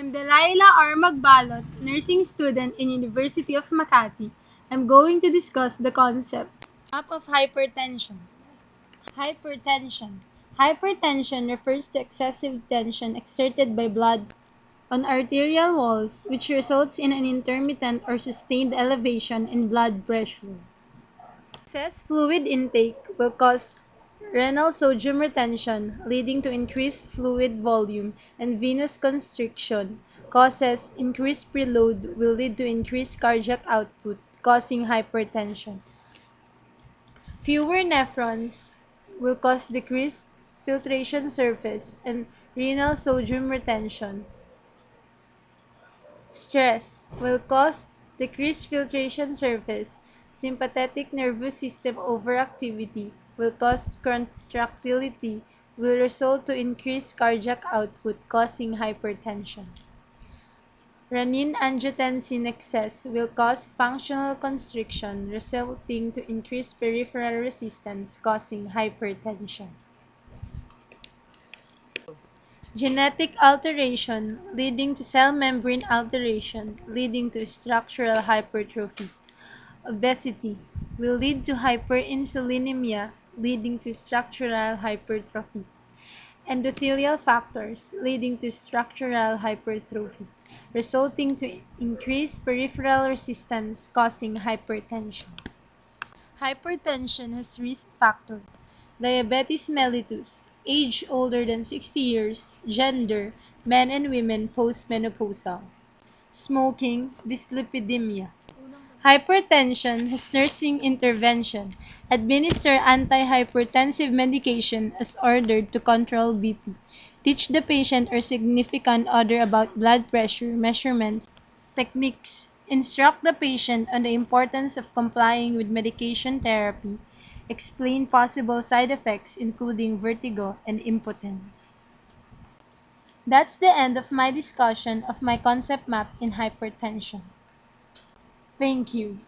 I'm Delilah R. Magbalot, nursing student in University of Makati. I'm going to discuss the concept of hypertension. Hypertension. Hypertension refers to excessive tension exerted by blood on arterial walls, which results in an intermittent or sustained elevation in blood pressure. Excess fluid intake will cause renal sodium retention, leading to increased fluid volume, and venous constriction causes increased preload will lead to increased cardiac output, causing hypertension. Fewer nephrons will cause decreased filtration surface and renal sodium retention. Stress will cause decreased filtration surface. Sympathetic nervous system overactivity will cause contractility, will result to increased cardiac output, causing hypertension. Renin-angiotensin excess will cause functional constriction, resulting to increased peripheral resistance, causing hypertension. Genetic alteration leading to cell membrane alteration, leading to structural hypertrophy. Obesity will lead to hyperinsulinemia, leading to structural hypertrophy. Endothelial factors leading to structural hypertrophy, resulting to increased peripheral resistance, causing hypertension. Hypertension has risk factors. Diabetes mellitus, age older than 60 years, gender, men and women postmenopausal. Smoking, dyslipidemia. Hypertension has nursing intervention. Administer antihypertensive medication as ordered to control BP. Teach the patient or significant other about blood pressure measurements techniques. Instruct the patient on the importance of complying with medication therapy. Explain possible side effects including vertigo and impotence. That's the end of my discussion of my concept map in hypertension. Thank you.